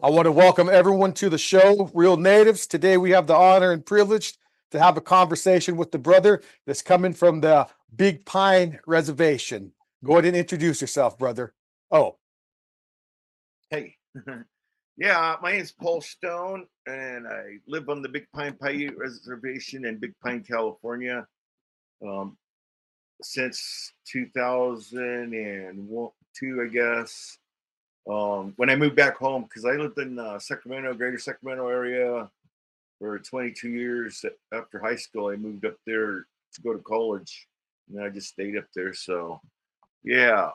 I want to welcome everyone to the show, Real Natives. Today we have the honor and privilege to have a conversation with the brother that's coming from the Big Pine Reservation. Go ahead and introduce yourself, brother. Oh, Hey, yeah, my name's Paul Stone, and I live on the Big Pine Paiute Reservation in Big Pine, California, um, since 2002, I guess. When I moved back home, because I lived in Sacramento, Greater Sacramento area for 22 years after high school. I moved up there to go to college, and I just stayed up there. So, yeah.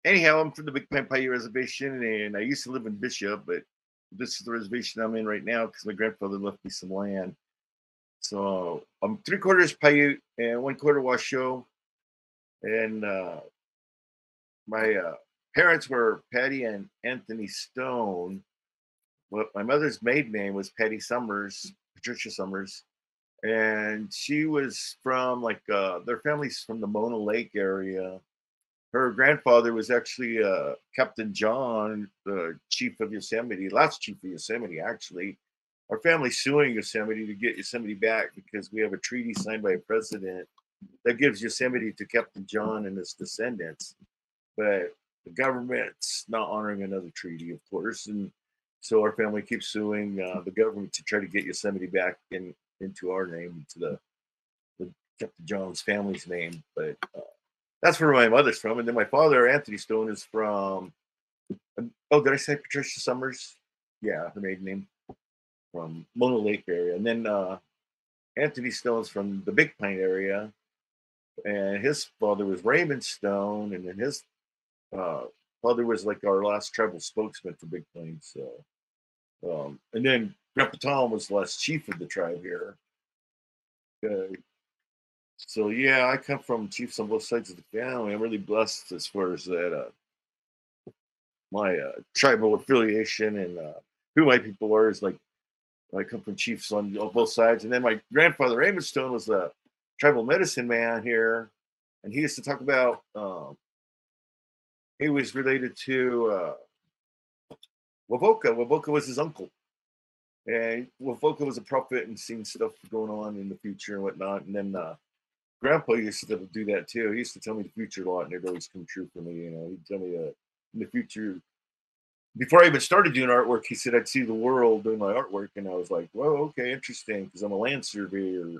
Anyhow, I'm from the Big Pine Paiute Reservation, and I used to live in Bishop, but this is the reservation I'm in right now because my grandfather left me some land. So I'm three quarters Paiute and one quarter Washoe, and my parents were Patty and Anthony Stone. But my mother's maiden name was Patty Summers, Patricia Summers, and she was from their family's from the Mona Lake area. Her grandfather was actually Captain John, the chief of Yosemite, last chief of Yosemite, actually. Our family's suing Yosemite to get Yosemite back because we have a treaty signed by a president that gives Yosemite to Captain John and his descendants. But the government's not honoring another treaty, of course. And so our family keeps suing the government to try to get Yosemite back into our name, into the Captain John's family's name. But that's where my mother's from. And then my father, Anthony Stone, is from, oh, did I say Patricia Summers? Yeah, her maiden name, from Mona Lake area. And then Anthony Stone's from the Big Pine area. And his father was Raymond Stone. And then his uh, father was like our last tribal spokesman for Big Pine. So, and then Grandpa Tom was the last chief of the tribe here. Uh, so, yeah, I come from chiefs on both sides of the family. I'm really blessed as far as that. My tribal affiliation and who my people are is like I come from chiefs on both sides. And then my grandfather Raymond Stone was a tribal medicine man here, and he used to talk about he was related to Wavoka. Wavoka was his uncle, and Wavoka was a prophet and seen stuff going on in the future and whatnot. And then Grandpa used to do that too. He used to tell me the future a lot, and it always come true for me. You know, he'd tell me in the future before I even started doing artwork, he said I'd see the world doing my artwork, and I was like, "Well, okay, interesting," because I'm a land surveyor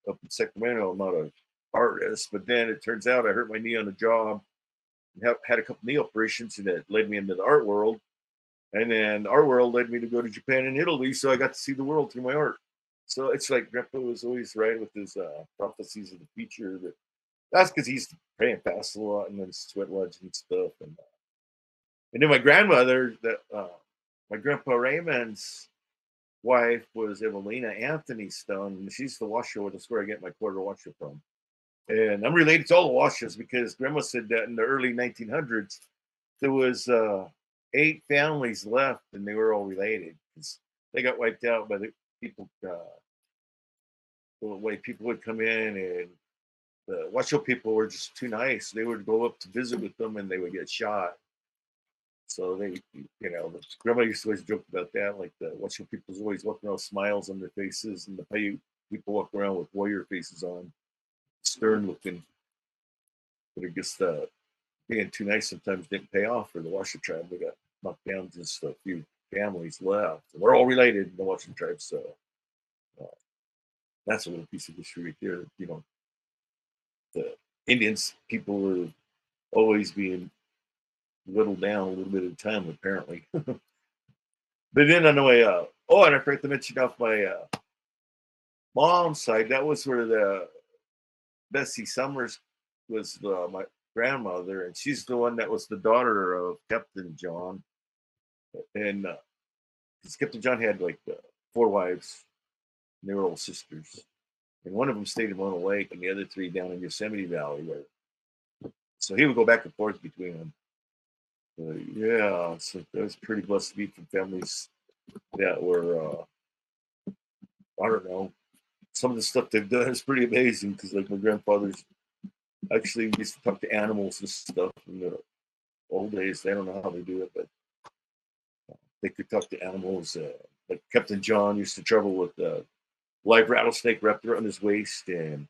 up in Sacramento. I'm not an artist, but then it turns out I hurt my knee on a job, and had a couple knee operations, and that led me into the art world. And then the art world led me to go to Japan and Italy, so I got to see the world through my art. So it's like Grandpa was always right with his prophecies of the future. That's because he used to pray and fast a lot, and then sweat lodge and stuff, and then my grandmother, that my grandpa Raymond's wife was Evelina Anthony Stone, and she's the Washoe. That's where I get my quarter Washoe from. And I'm related to all the Washoes because Grandma said that in the early 1900s there was 8 families left, and they were all related because they got wiped out by the people. The way people would come in, and the Washoe people were just too nice. They would go up to visit with them, and they would get shot. So they, grandma used to always joke about that. Like the Western people's always walking around with smiles on their faces, and the Paiute people walk around with warrior faces on, stern looking. But I guess being too nice sometimes didn't pay off for the Washoe tribe. They got knocked down, just a few families left. And we're all related in the Washoe tribe, so uh, that's a little piece of history right there. The Indians people were always being whittled down a little bit at a time, apparently. But then on the way up, and I forgot to mention off my mom's side, that was where the Bessie Summers was my grandmother, and she's the one that was the daughter of Captain John. And Captain John had like 4 wives, and they were all sisters. And one of them stayed in Mona Lake, and the other 3 down in Yosemite Valley. So he would go back and forth between them. Yeah, so that was pretty blessed to be from families that were, I don't know, some of the stuff they've done is pretty amazing because, like, my grandfather's actually used to talk to animals and stuff in the old days. They don't know how they do it, but they could talk to animals. Like Captain John used to travel with a live rattlesnake wrapped around his waist, and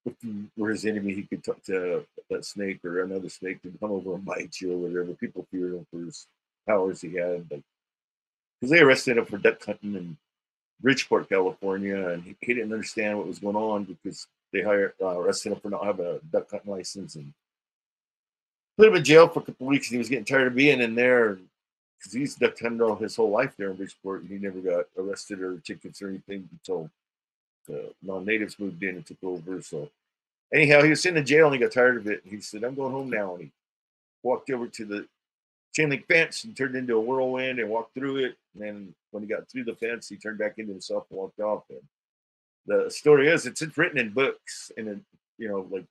if you were his enemy, he could talk to that snake or another snake to come over and bite you or whatever. People feared him for his powers he had, like because they arrested him for duck hunting in Bridgeport, California, and he didn't understand what was going on because they arrested him for not having a duck hunting license and put him in jail for a couple of weeks. And he was getting tired of being in there because he's duck hunted all his whole life there in Bridgeport, and he never got arrested or tickets or anything until the non-natives moved in and took over. So anyhow, he was sitting in jail and he got tired of it. And he said, "I'm going home now." And he walked over to the chain link fence and turned into a whirlwind and walked through it. And then when he got through the fence, he turned back into himself and walked off. And the story is, it's written in books, and it, like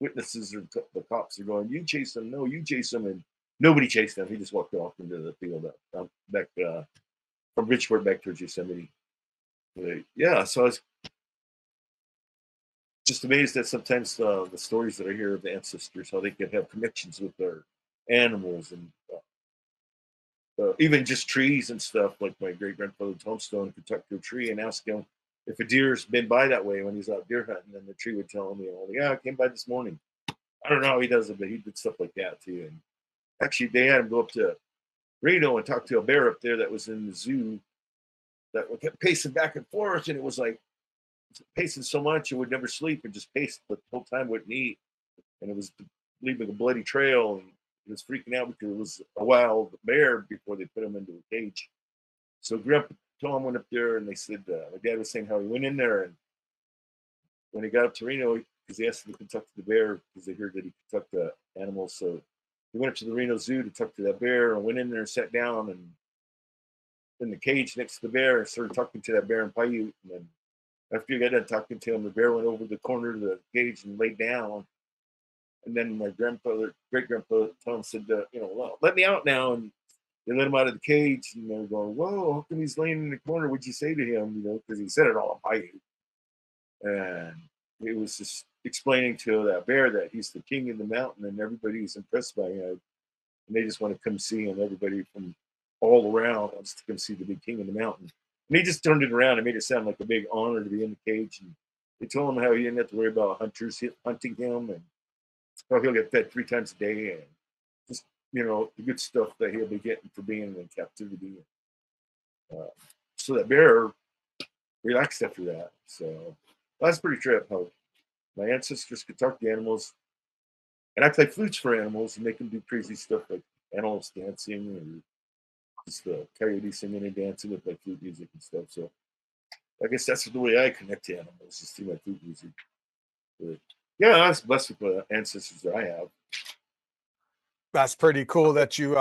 witnesses or the cops are going, "You chase him, no, you chase him," and nobody chased him. He just walked off into the field back from Bridgeport back towards Yosemite. But, yeah, so I was just amazed at sometimes the stories that I hear of the ancestors, how they could have connections with their animals and even just trees and stuff. Like my great grandfather Tombstone could talk to a tree and ask him if a deer's been by that way when he's out deer hunting, and the tree would tell him, "Yeah, I came by this morning." I don't know how he does it, but he did stuff like that too. And actually, they had him go up to Reno and talk to a bear up there that was in the zoo that kept pacing back and forth, and it was like pacing so much it would never sleep and just paced the whole time, wouldn't eat, and it was leaving a bloody trail. And he was freaking out because it was a wild bear before they put him into a cage. So Grandpa Tom went up there, and they said my dad was saying how he went in there, and when he got up to Reno, because he asked him to talk to the bear because they heard that he could talk to animals. So he went up to the Reno Zoo to talk to that bear and went in there and sat down and in the cage next to the bear and started talking to that bear in Paiute. And then after he got done talking to him, the bear went over the corner of the cage and laid down. And then my great grandfather Tom said, "Well, let me out now." And they let him out of the cage, and they were going, "Whoa, how come he's laying in the corner? What'd you say to him?" Because he said it all in Paiute. And he was just explaining to that bear that he's the king of the mountain, and everybody's impressed by him, and they just want to come see him. Everybody from all around wants to come see the big king of the mountain. And he just turned it around and made it sound like a big honor to be in the cage. And they told him how he didn't have to worry about hunters hunting him, and how he'll get fed 3 times a day, and just the good stuff that he'll be getting for being in captivity. Uh, so that bear relaxed after that. So that's pretty trip how my ancestors could talk to animals, and I play flutes for animals and make them do crazy stuff like animals dancing or just coyote singing and dancing with like flute music and stuff. So I guess that's the way I connect to animals, just through my flute music. But yeah, I was blessed with the ancestors that I have. That's pretty cool that you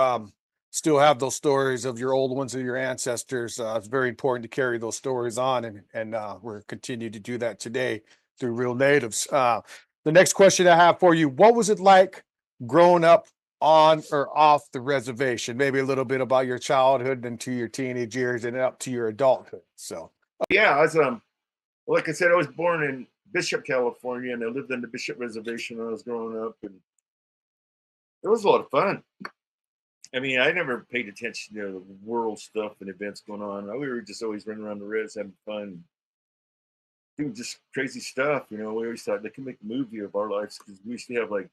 still have those stories of your old ones of your ancestors. It's very important to carry those stories on, and we're continue to do that today through Real Natives. The next question I have for you: what was it like growing up on or off the reservation? Maybe a little bit about your childhood and to your teenage years and up to your adulthood. So, Yeah, I was like I said, I was born in Bishop, California, and I lived on the Bishop Reservation when I was growing up, and it was a lot of fun. I mean, I never paid attention to the world stuff and events going on. We were just always running around the res having fun, doing just crazy stuff. We always thought they could make a movie of our lives because we used to have like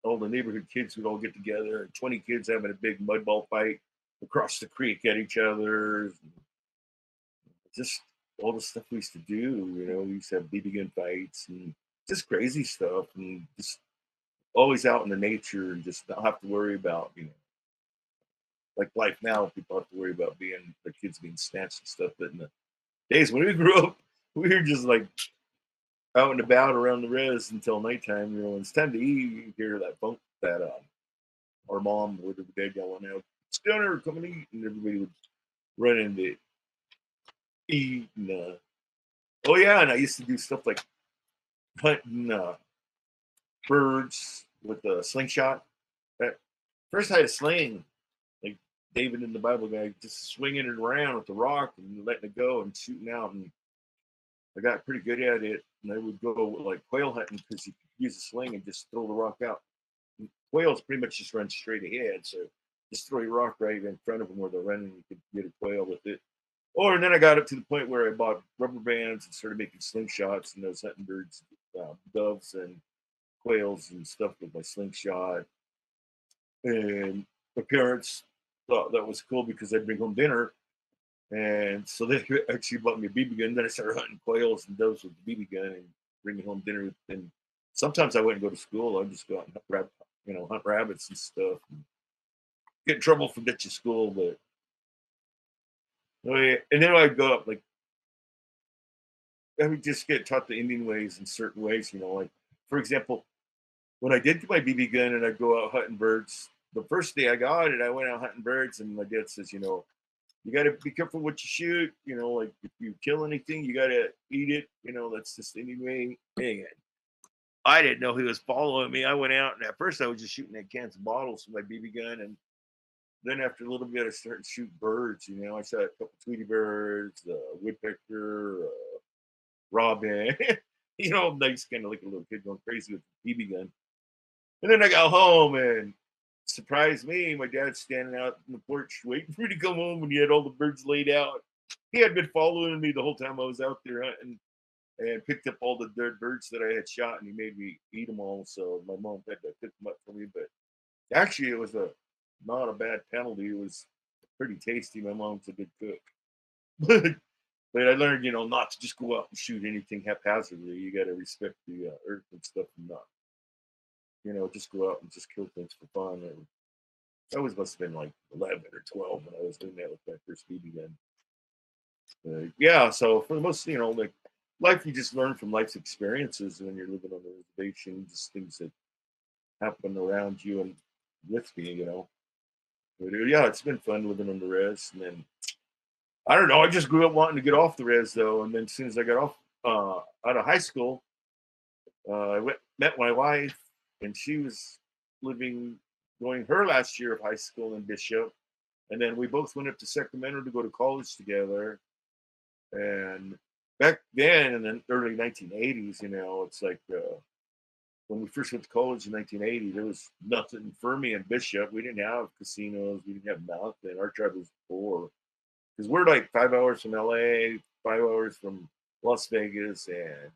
all the neighborhood kids would all get together, and 20 kids having a big mud ball fight across the creek at each other. Just all the stuff we used to do. We used to have BB gun fights and just crazy stuff, and just always out in the nature and just not have to worry about like life now. People have to worry about their kids being snatched and stuff. But in the days when we grew up, we were just like out and about around the res until nighttime. When it's time to eat, you hear that bunk that our mom would have dad yelling out, "Stunner, come and eat," and everybody would run in to eat. And oh yeah, and I used to do stuff like hunting birds with a slingshot. First, I had a sling, like David in the Bible guy, just swinging it around with the rock and letting it go and shooting out. And I got pretty good at it. And I would go like quail hunting because you could use a sling and just throw the rock out. And quails pretty much just run straight ahead. So just throw your rock right in front of them where they're running. You could get a quail with it. Or and then I got up to the point where I bought rubber bands and started making slingshots and those hunting birds, doves and quails and stuff with my slingshot. And my parents thought that was cool because I'd bring home dinner. And so they actually bought me a BB gun. Then I started hunting quails and doves with the BB gun and bringing home dinner. And sometimes I wouldn't go to school. I'd just go out and hunt rabbits and stuff. And get in trouble for ditching school, but and then I'd go up like I would just get taught the Indian ways in certain ways. Like for example, when I did get my BB gun and I'd go out hunting birds, the first day I got it, I went out hunting birds, and my dad says, you got to be careful what you shoot. Like if you kill anything, you got to eat it. That's just the Indian way. And I didn't know he was following me. I went out, and at first I was just shooting at cans of bottles with my BB gun, and then after a little bit, I started to shoot birds. I shot a couple Tweety birds, woodpecker, robin. Nice, kind of like a little kid going crazy with the BB gun. And then I got home and surprised me. My dad's standing out in the porch waiting for me to come home when he had all the birds laid out. He had been following me the whole time I was out there hunting and picked up all the dead birds that I had shot, and he made me eat them all. So my mom had to pick them up for me. But actually, it was not a bad penalty. It was pretty tasty. My mom's a good cook. But I learned, not to just go out and shoot anything haphazardly. You got to respect the earth and stuff, and not, just go out and just kill things for fun. I was must have been like 11 or 12 when I was doing that with my first BB gun. Yeah, so for the most, like life, you just learn from life's experiences when you're living on the reservation, just things that happen around you and with me, But yeah, it's been fun living on the res. And then I don't know, I just grew up wanting to get off the res though. And then as soon as I got off out of high school, met my wife, and she was going her last year of high school in Bishop. And then we both went up to Sacramento to go to college together. And back then in the early 1980s, it's like when we first went to college in 1980, there was nothing for me in Bishop. We didn't have casinos. We didn't have nothing. Our tribe was poor because we're like 5 hours from LA, 5 hours from Las Vegas, and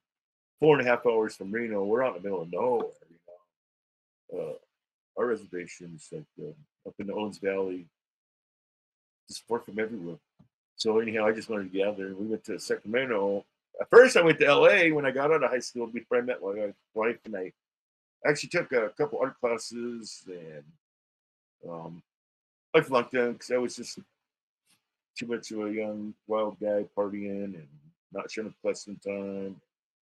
4.5 hours from Reno. We're out in the middle of nowhere. Our reservation is like up in the Owens Valley, just far from everywhere. So anyhow, I just wanted to get out there. And we went to Sacramento. At first, I went to LA when I got out of high school before I met my wife, and I actually took a couple art classes, and I flunked them because I was just too much of a young wild guy partying and not showing up class in time,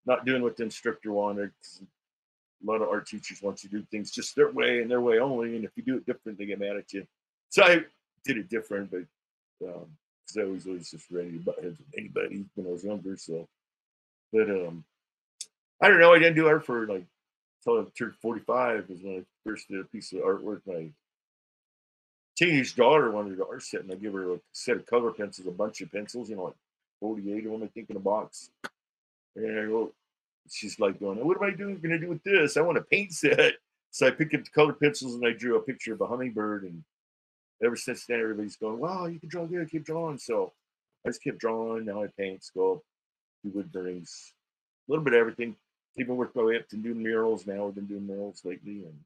not doing what the instructor wanted. A lot of art teachers want you to do things just their way and their way only, and if you do it different, they get mad at you. So I did it different, but because I was always just ready to butt heads with anybody when I was younger. So, but I don't know. I didn't do art for like until I turned 45 is when I first did a piece of artwork. My teenage daughter wanted an art set, and I gave her a set of color pencils, a bunch of pencils, like 48 of them, I think, in a box. And I wrote, she's like going, what am I going to do with this? I want a paint set. So I picked up the color pencils and I drew a picture of a hummingbird. And ever since then, everybody's going, wow, you can draw good, keep drawing. So I just kept drawing. Now I paint, sculpt, do wood burnings, a little bit of everything. Even worked my way up to doing murals. Now I've been doing murals lately. And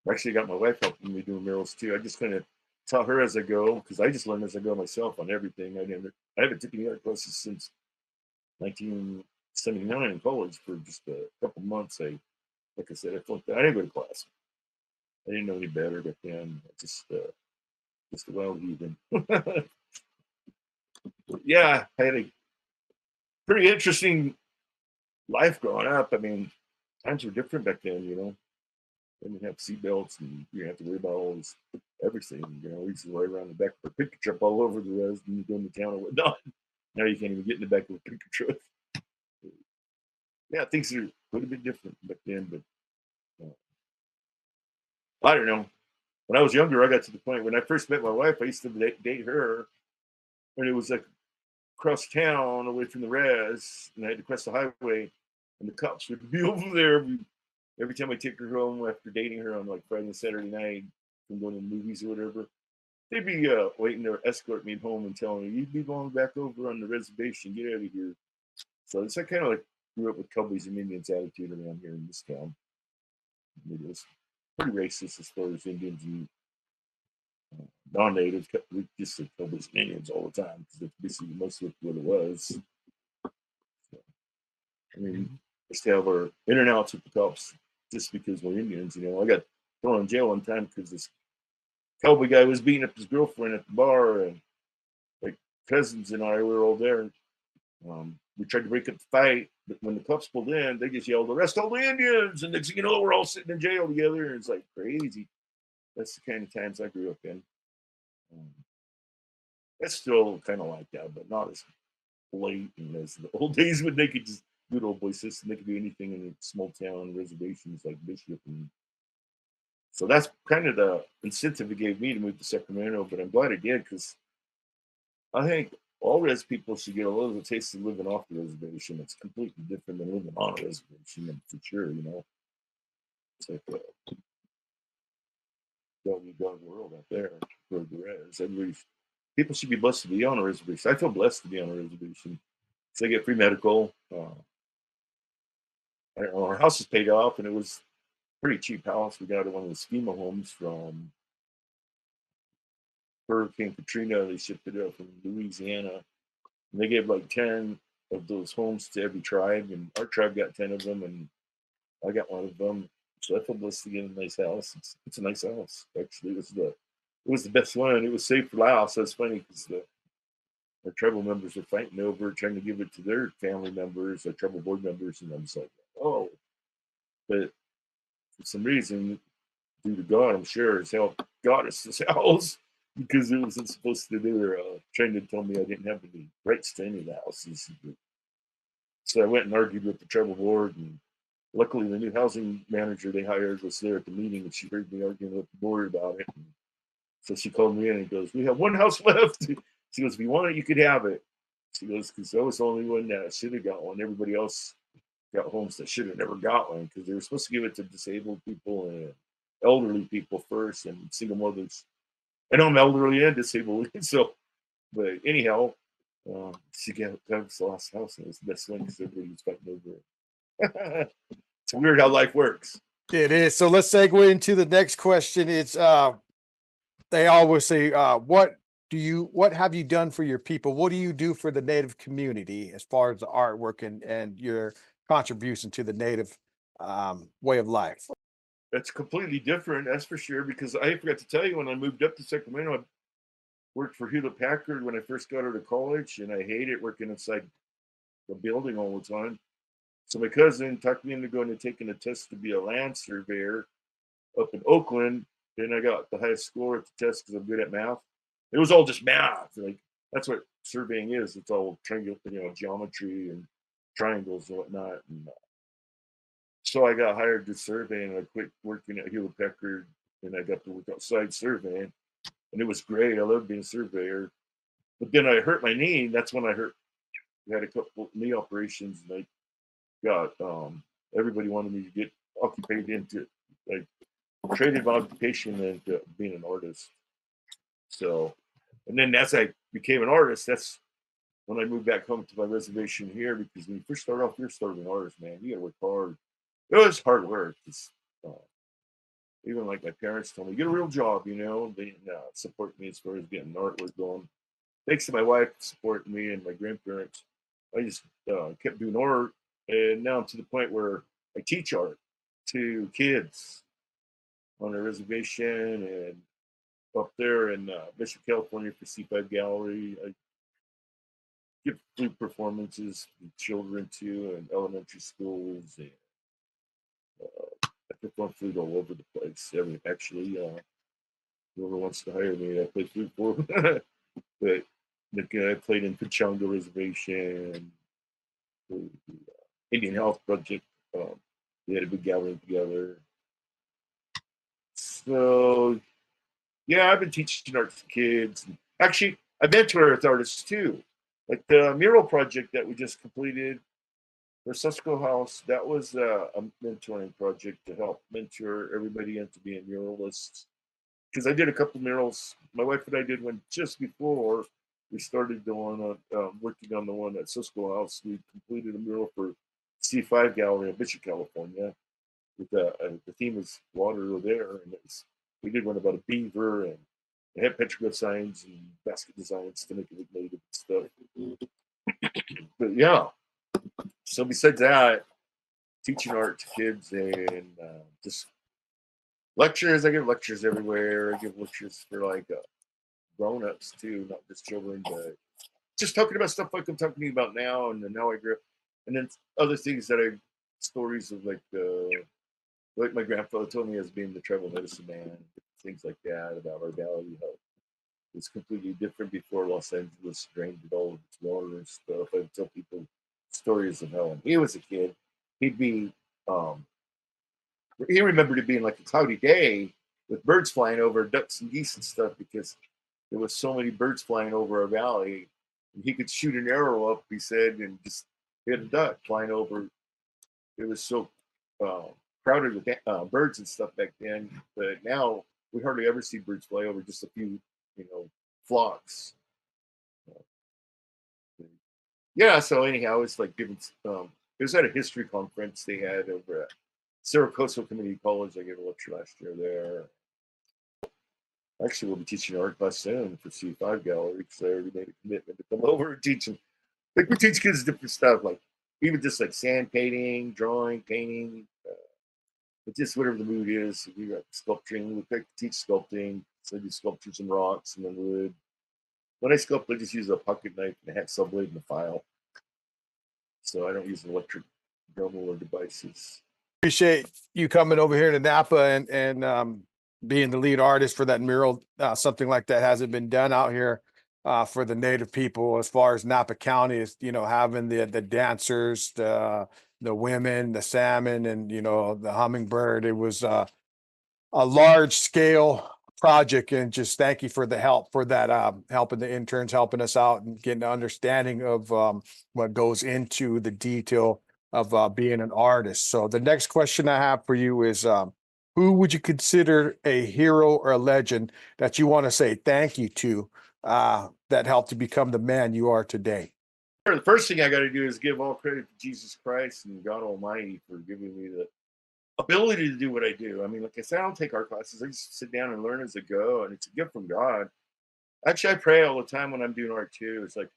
I actually got my wife helping me doing murals too. I just kind of taught her as I go because I just learn as I go myself on everything. I haven't taken any art classes since 1979 in college for just a couple months. Like I said, I flunked out. I didn't go to class. I didn't know any better back then. Just a wild heathen. Yeah, I had a pretty interesting life growing up. I mean, times were different back then, They didn't have seatbelts, and you didn't have to worry about all this everything. We used to ride around the back of a pickup truck all over the res and you go into town and whatnot. Now you can't even get in the back of a pickup truck. Yeah, things are quite a bit different back then, but I don't know. When I was younger, I got to the point when I first met my wife, I used to date her, and it was like across town away from the res, and I had to cross the highway, and the cops would be over there every Every time I take her home after dating her on like Friday and Saturday night from going to the movies or whatever, they'd be waiting to escort me home and telling me, "You belong back over on the reservation. Get out of here." So it's I kind of like grew up with Cowboys and Indians attitude around here in this town. It was pretty racist as far as Indians and non-natives. We just said Cowboys and Indians all the time because that's basically most of what it was. So, I mean, just to have our in and outs with the cops just because we're Indians. I got thrown in jail one time because this cowboy guy was beating up his girlfriend at the bar, and like cousins and I were all there. We tried to break up the fight, but when the cops pulled in, they just yelled, "Arrest all the Indians!" And next thing you know, we're all sitting in jail together, and it's like crazy. That's the kind of times I grew up in. Um, that's still kind of like that, but not as blatant as the old days when they could just good old boy system. They could do anything in a small town reservations like Bishop, and so that's kind of the incentive it gave me to move to Sacramento. But I'm glad I did because I think all res people should get a little taste of living off the reservation. It's completely different than living on a reservation, and for sure. It's like a dog world out there for the res. People should be blessed to be on a reservation. I feel blessed to be on a reservation. So I get free medical. I don't know, our house is paid off, and it was a pretty cheap house. We got one of the FEMA homes from Hurricane Katrina. They shipped it up from Louisiana. And they gave like 10 of those homes to every tribe, and our tribe got 10 of them, and I got one of them. So I feel blessed to get a nice house. It's a nice house. Actually, it was the best one. It was safe for last. That's funny because our tribal members were fighting over it, trying to give it to their family members, our tribal board members, and I was like, oh. But for some reason, due to God, I'm sure, as hell got us this house because it wasn't supposed to. They were trying to tell me I didn't have any rights to any of the houses. So I went and argued with the tribal board, and luckily the new housing manager they hired was there at the meeting, and she heard me arguing with the board about it. And so she called me in and goes, "We have one house left." She goes, "If you want it, you could have it." She goes, "Because I was the only one that should have got one. Everybody else got homes that should have never got one because they were supposed to give it to disabled people and elderly people first and single mothers. I know I'm elderly and disabled, so, but anyhow, she got us the last house, and it was the best one because everybody was fighting over it. It's weird how life works. It is. So let's segue into the next question. It's they always say, what have you done for your people? What do you do for the Native community as far as the artwork and your contribution to the Native way of life? That's completely different, that's for sure. Because I forgot to tell you, when I moved up to Sacramento, I worked for Hewlett Packard when I first got out of college, and I hated working inside the building all the time. So my cousin talked me into going and taking a test to be a land surveyor up in Oakland. And I got the highest score at the test because I'm good at math. It was all just math. Like that's what surveying is. It's all triangle, geometry and triangles and whatnot. And so I got hired to survey, and I quit working at Hewlett Packard, and I got to work outside surveying, and it was great. I loved being a surveyor. But then I hurt my knee, and that's when I hurt. I had a couple knee operations, and I got everybody wanted me to get occupied into like traded my occupation into being an artist. So, and then as I became an artist, that's when I moved back home to my reservation here. Because when you first start off, you're starting an artist, man. You got to work hard. It was hard work. Uh, Even like my parents told me, get a real job. They didn't support me as far as getting artwork going. Thanks to my wife supporting me and my grandparents, I just kept doing art, and now I'm to the point where I teach art to kids on a reservation and up there in Bishop, California for C5 Gallery. I give flute performances for children too, and elementary schools, and I perform flute all over the place. Actually, whoever wants to hire me, I play flute for. But I played in Pechanga Reservation, the Indian Health Project. We had a big gathering together. So yeah, I've been teaching art to kids. Actually, I mentor with artists too. Like the mural project that we just completed. For Susco House, that was a mentoring project to help mentor everybody into being muralists. Because I did a couple murals. My wife and I did one just before we started the one working on the one at Susco House. We completed a mural for C5 Gallery in Bishop, California. With the theme was water there, and we did one about a beaver, and it had petroglyph signs and basket designs to make it look native and stuff. But yeah, so besides that, teaching art to kids and just lectures. I give lectures everywhere. I give lectures for like grown-ups too, not just children, but just talking about stuff like I'm talking to you about now, and then how I grew up, and then other things that I stories of like my grandfather told me as being the tribal medicine man, things like that about our valley, how it's completely different before Los Angeles drained it all of its water and stuff. I tell people stories of how when he was a kid, he'd be um, he remembered it being like a cloudy day with birds flying over, ducks and geese and stuff, because there was so many birds flying over our valley. And he could shoot an arrow up, he said, and just hit a duck flying over. It was so uh, crowded with birds and stuff back then, but now we hardly ever see birds fly over. Just a few, flocks. Yeah. So anyhow, it's like giving. It was at a history conference they had over at Cerro Coastal Community College. I gave a lecture last year there. Actually, we'll be teaching art class soon for C5 Gallery because I already made a commitment to come over and teach them. Like we teach kids different stuff, like even just like sand painting, drawing, painting, but just whatever the mood is. We got sculpturing. We like to teach sculpting, so I do sculptures and rocks and then wood. When I sculpt, I just use a pocket knife and a hacksaw blade and a file, so I don't use electric Dremel or devices. Appreciate you coming over here to Napa and being the lead artist for that mural. Something like that hasn't been done out here for the native people as far as Napa County is, having the dancers, the women, the salmon, and the hummingbird. It was a large scale project, and just thank you for the help for that, helping the interns, helping us out and getting an understanding of what goes into the detail of being an artist. So the next question I have for you is, who would you consider a hero or a legend that you want to say thank you to, that helped you become the man you are today? The first thing I got to do is give all credit to Jesus Christ and God Almighty for giving me the ability to do what I do. I mean, like I said, I don't take art classes. I just sit down and learn as I go, and it's a gift from God. Actually, I pray all the time when I'm doing art too. It's like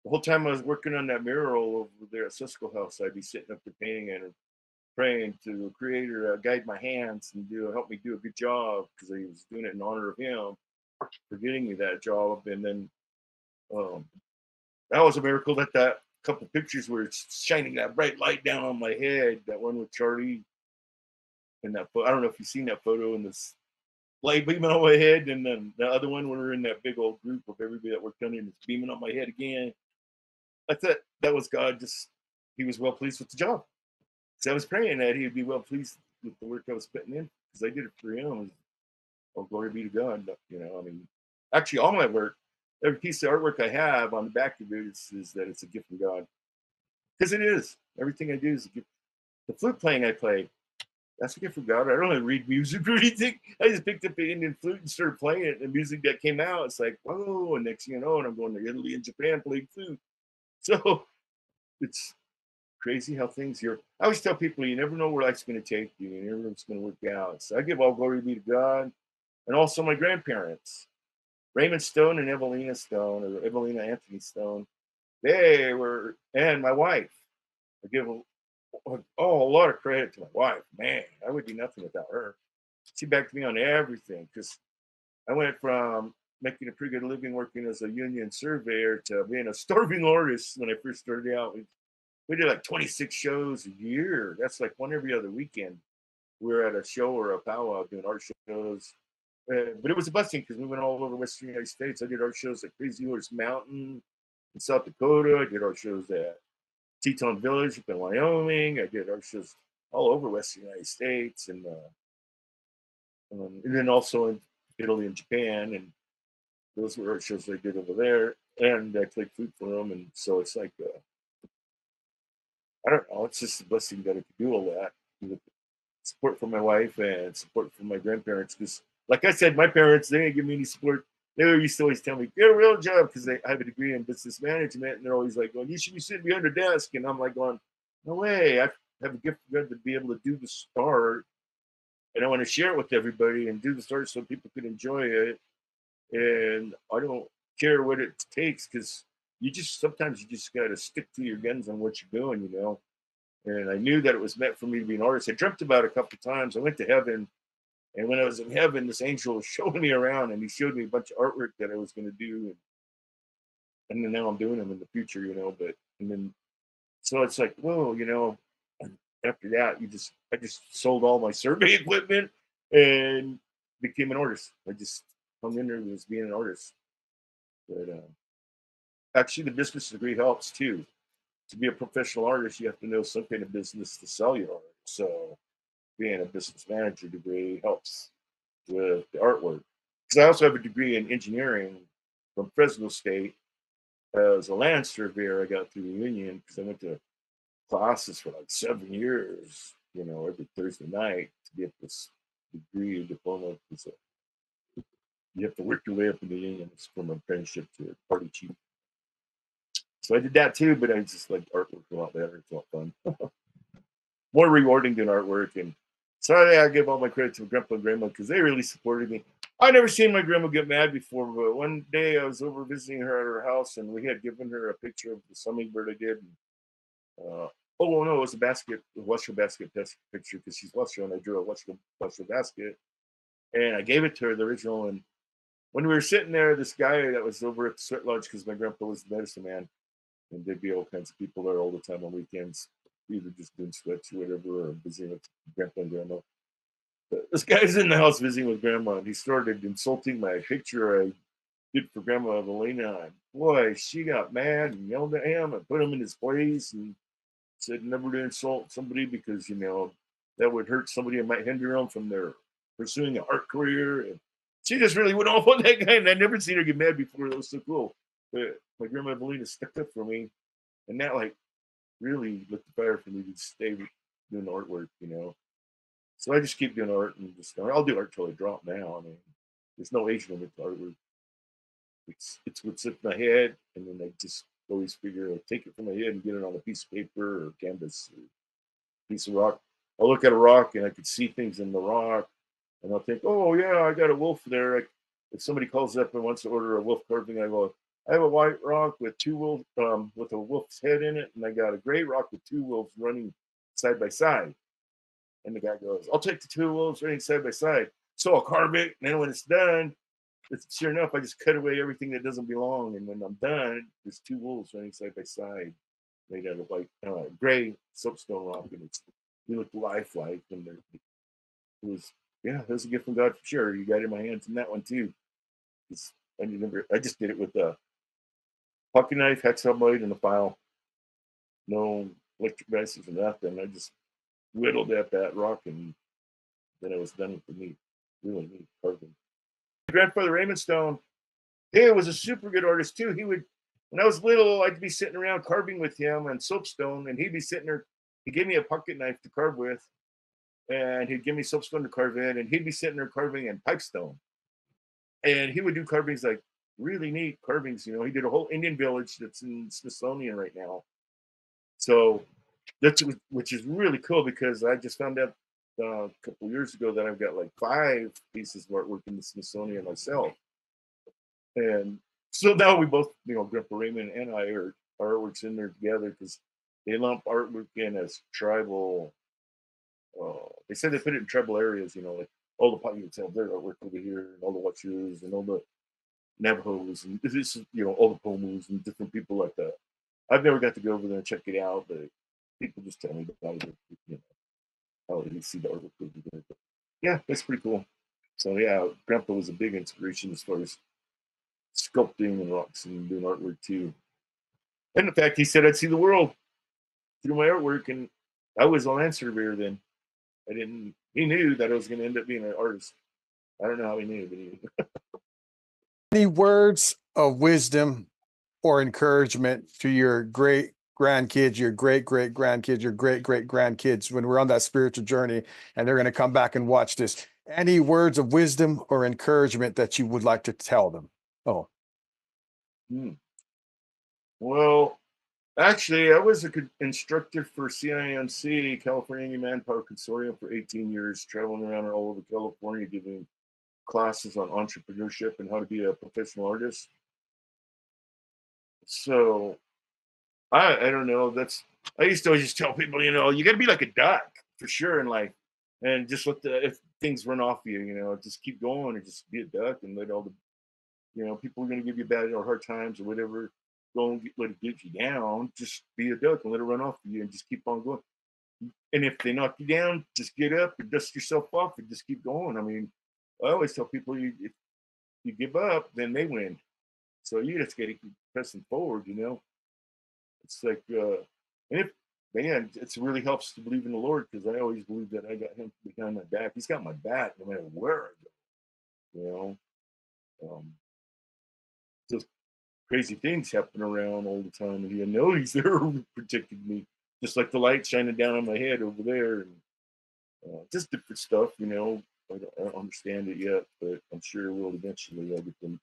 the whole time I was working on that mural over there at Cisco House, I'd be sitting up there painting and praying to the Creator guide my hands and help me do a good job, because I was doing it in honor of Him for getting me that job. And then um, that was a miracle that couple pictures were shining that bright light down on my head. That one with Charlie and that I don't know if you've seen that photo, in this light beaming on my head, and then the other one when we were in that big old group of everybody that worked on it, and it's beaming on my head again. I thought that was God. Just He was well pleased with the job. So I was praying that He would be well pleased with the work I was putting in, because I did it for Him. Oh, glory be to God. I mean, actually, all my work, every piece of artwork I have on the back of it is that it's a gift from God, because it is. Everything I do is a gift. The flute playing I play, that's a gift from God. I don't really read music or anything. I just picked up an Indian flute and started playing it. And the music that came out, it's like, whoa. And next thing you know, and I'm going to Italy and Japan playing flute. So it's crazy how things here. I always tell people, you never know where life's going to take you. You never know what's going to work out. So I give all glory be to God. And also my grandparents, Raymond Stone and Evelina Stone, or Evelina Anthony Stone. They were, and my wife. I give a lot of credit to my wife. Man, I would do nothing without her. She backed me on everything, because I went from making a pretty good living working as a union surveyor to being a starving artist when I first started out. We did like 26 shows a year. That's like one every other weekend. We were at a show or a powwow doing art shows. But it was a blessing, because we went all over Western United States. I did art shows at Crazy Horse Mountain in South Dakota. I did art shows at Teton Village up in Wyoming. I did art shows all over Western United States, and then also in Italy and Japan. And those were art shows I did over there. And I played flute for them. And so it's like I don't know. It's just a blessing that I could do all that. With support from my wife and support from my grandparents. Because, like I said, my parents, they didn't give me any support. They used to always tell me, get a real job, because I have a degree in business management. And they're always like, going, you should be sitting behind a desk. And I'm like, going, no way. I have a gift for God to be able to do the start. And I want to share it with everybody and do the start so people can enjoy it. And I don't care what it takes, because sometimes you just got to stick to your guns on what you're doing, you know. And I knew that it was meant for me to be an artist. I dreamt about it a couple of times. I went to heaven, and when I was in heaven, this angel was showing me around, and he showed me a bunch of artwork that I was going to do, and then now I'm doing them in the future, you know. But and then so it's like, whoa, you know. After that, I just sold all my survey equipment and became an artist. I just hung in there as being an artist. But actually, the business degree helps too. To be a professional artist, you have to know some kind of business to sell your art. So being a business manager degree helps with the artwork. Because I also have a degree in engineering from Fresno State. As a land surveyor, I got through the union because I went to classes for like 7 years, you know, every Thursday night to get this degree or diploma. So you have to work your way up in the union. It's from apprenticeship to party chief. So I did that too, but I just like artwork a lot better. It's a lot fun. More rewarding than artwork. And so I give all my credit to my grandpa and grandma because they really supported me. I never seen my grandma get mad before, but one day I was over visiting her at her house, and we had given her a picture of the hummingbird I did. And, oh no, it was a Washoe basket picture because she's Washoe, and I drew a Washoe basket, and I gave it to her, the original. And when we were sitting there, this guy that was over at the sweat lodge, because my grandpa was the medicine man, and there'd be all kinds of people there all the time on weekends, either just doing sweats or whatever, or visiting with grandpa and grandma. But this guy's in the house visiting with grandma, and he started insulting my picture I did for Grandma Evelina. And boy, she got mad and yelled at him and put him in his place and said never to insult somebody because, you know, that would hurt somebody and might hinder them from their pursuing an art career. And she just really went off on that guy, and I'd never seen her get mad before. It was so cool. But my Grandma Evelina stuck up for me, and that like really lit the fire for me to stay doing artwork, you know. So I just keep doing art, and just I'll do art till I drop now. I mean, there's no age limit to artwork. It's what's in my head, and then I just always figure I'll take it from my head and get it on a piece of paper or canvas or piece of rock. I'll look at a rock and I could see things in the rock, and I'll think, oh yeah, I got a wolf there. If somebody calls up and wants to order a wolf carving, I go, I have a white rock with two wolves, with a wolf's head in it, and I got a gray rock with two wolves running side by side. And the guy goes, I'll take the two wolves running side by side. So I'll carve it, and then when it's done, sure enough, I just cut away everything that doesn't belong. And when I'm done, there's two wolves running side by side, made out of like gray soapstone rock, and they look lifelike. And it was, yeah, it was a gift from God for sure. You got it in my hands in that one too. I just did it with a pocket knife, hacksaw blade, and a file. No electric devices or nothing. I just whittled at that rock, and then I was done with the meat. Really neat carving. Grandfather Raymond Stone, he was a super good artist too. He would, when I was little, I'd be sitting around carving with him on soapstone, and he'd be sitting there. He'd give me a pocket knife to carve with, and he'd give me soapstone to carve in, and he'd be sitting there carving in pipestone. And he would do carvings like really neat carvings. You know, he did a whole Indian village that's in Smithsonian right now. So that's which is really cool because I just found out a couple of years ago that I've got like 5 pieces of artwork in the Smithsonian myself. And so now we both, you know, Grandpa Raymond and I are artworks in there together because they lump artwork in as tribal. They said they put it in tribal areas, you know, like all the Paiutes have their artwork over here, and all the Washoes and all the Navajos, and this is, you know, all the Pomus and different people like that. I've never got to go over there and check it out, but people just tell me about it, you know, how they see the artwork over there. But yeah, that's pretty cool. So yeah, Grandpa was a big inspiration as far as sculpting and rocks and doing artwork too. And in fact, he said I'd see the world through my artwork, and I was a land surveyor then. I didn't. He knew that I was going to end up being an artist. I don't know how he knew, but he knew. Any words of wisdom or encouragement to your great grandkids, your great great grandkids, your great great grandkids when we're on that spiritual journey, and they're going to come back and watch this. Any words of wisdom or encouragement that you would like to tell them? Oh, Hmm. Well, actually, I was an instructor for CIMC, California Indian Manpower Consortium, for 18 years, traveling around all over California, giving classes on entrepreneurship and how to be a professional artist. So I don't know. I used to always just tell people, you got to be like a duck for sure in life, and just let if things run off you, just keep going and just be a duck and let all the people are going to give you bad or hard times or whatever. Don't let it get you down. Just be a duck and let it run off you and just keep on going. And if they knock you down, just get up and dust yourself off and just keep going. I mean, I always tell people, if you give up, then they win. So you just got to keep pressing forward. It's like, and if man, it really helps to believe in the Lord, because I always believe that I got Him behind my back. He's got my back no matter where I go. You know, just crazy things happen around all the time, and He knows He's there protecting me, just like the light shining down on my head over there, and just different stuff. I don't understand it yet, but I'm sure I will eventually. I'll get to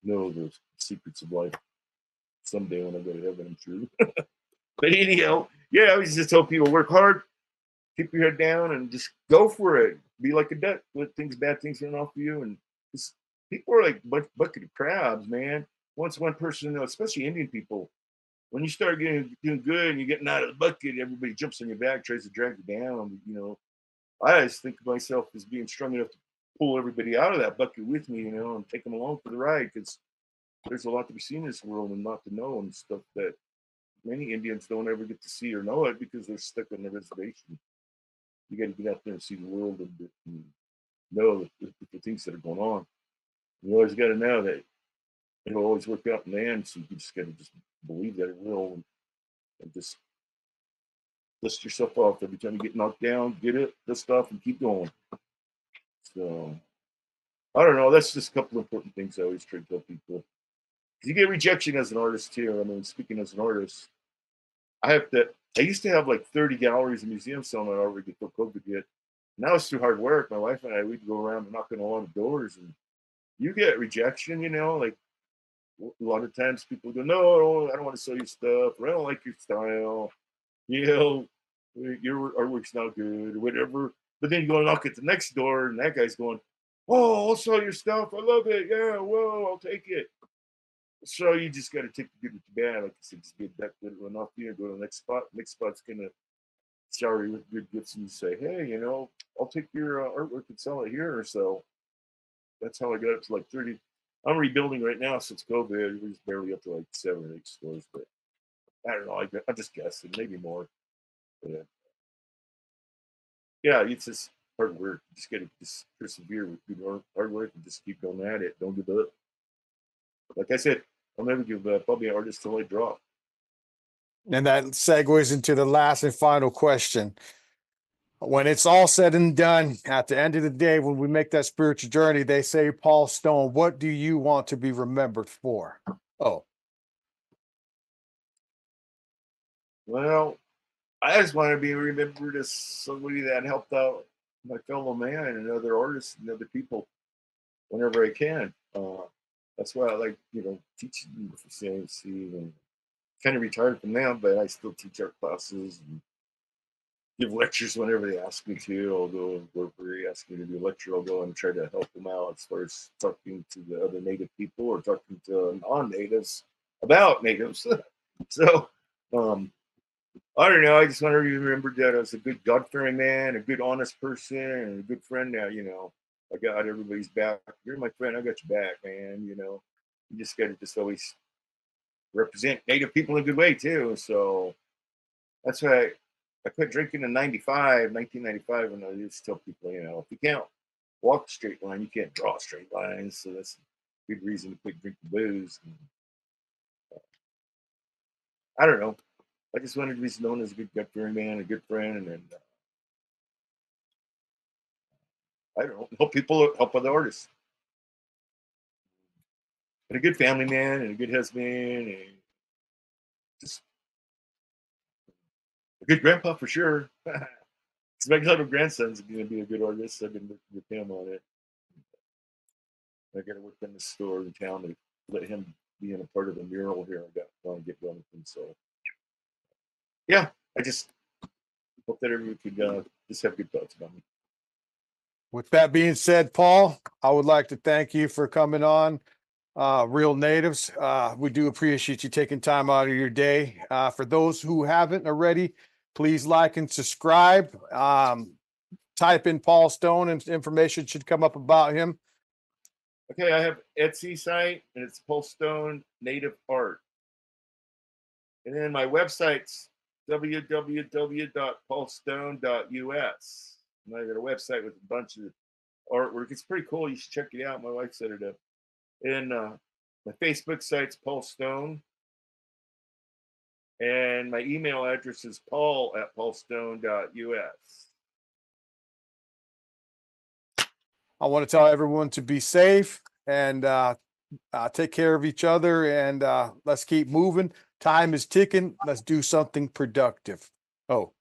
know the secrets of life someday when I go to heaven, I'm sure. But anyhow, yeah, I always just tell people, work hard, keep your head down, and just go for it. Be like a duck. Let bad things run off of you. And just, people are like bucket of crabs, man. Once one person, especially Indian people, when you start doing good and you're getting out of the bucket, everybody jumps on your back, tries to drag you down. I always think of myself as being strong enough to pull everybody out of that bucket with me, and take them along for the ride, because there's a lot to be seen in this world and not to know, and stuff that many Indians don't ever get to see or know it because they're stuck on the reservation. You got to get out there and see the world and know the things that are going on. You always got to know that it'll always work out in the end. So you just got to just believe that it will, and just dust yourself off every time you get knocked down. Get it, dust off, and keep going. So I don't know. That's just a couple of important things I always try to tell people. You get rejection as an artist too. I mean, speaking as an artist, I used to have like 30 galleries and museums selling my artwork before COVID hit. Now it's too hard work. My wife and I, we'd go around knocking a lot of doors, and you get rejection, like a lot of times people go, no, I don't want to sell your stuff, or I don't like your style, you know, your artwork's not good, or whatever. But then you go knock at the next door, and that guy's going, oh, I'll sell your stuff. I love it. Yeah, whoa, I'll take it. So you just got to take the good with the bad. Like I said, just get that good run off you and go to the next spot. Next spot's going to shower you with good gifts, and you say, hey, I'll take your artwork and sell it here. So that's how I got up to like 30. I'm rebuilding right now since COVID. We're just barely up to like 7 or 8 stores, but I don't know. I'm just guessing, maybe more. But yeah, it's just hard work. You just got to just persevere with good hard work and just keep going at it. Don't give up. Like I said, I'll never give up. I'll be an artist till I drop. and that segues into the last and final question. When it's all said and done, at the end of the day, when we make that spiritual journey, they say, Paul Stone, what do you want to be remembered for? Oh, Well, I just want to be remembered as somebody that helped out my fellow man and other artists and other people whenever I can. That's why I like, teaching for CNC, and kind of retired from them, but I still teach art classes and give lectures whenever they ask me to. I'll go wherever they ask me to do a lecture. I'll go and try to help them out as far as talking to the other Native people or talking to non-natives about natives. So, I don't know. I just want to remember that I was a good God-fearing man, a good, honest person, and a good friend. Now, I got everybody's back. You're my friend. I got your back, man. You just got to just always represent Native people in a good way too. So that's why I quit drinking in 1995, and I used to tell people, if you can't walk a straight line, you can't draw straight lines. So that's a good reason to quit drinking booze. And I don't know. I just wanted to be known as a good gut-fearing man, a good friend, and I don't know, help other artists, and a good family man, and a good husband, and just Good grandpa for sure. My little grandson's going to be a good artist. I've been working with him on it. I got to work in the store in town to let him be in a part of the mural here. I got want to get going with him. So, yeah, I just hope that everyone could just have good thoughts about me. With that being said, Paul, I would like to thank you for coming on Real Natives. We do appreciate you taking time out of your day. For those who haven't already, please like and subscribe. Type in Paul Stone and information should come up about him. Okay, I have Etsy site and it's Paul Stone Native Art. And then my website's www.paulstone.us. And I got a website with a bunch of artwork. It's pretty cool. You should check it out. My wife set it up. And my Facebook site's Paul Stone. And my email address is paul@paulstone.us. I want to tell everyone to be safe and take care of each other, and let's keep moving. Time is ticking. Let's do something productive. Oh,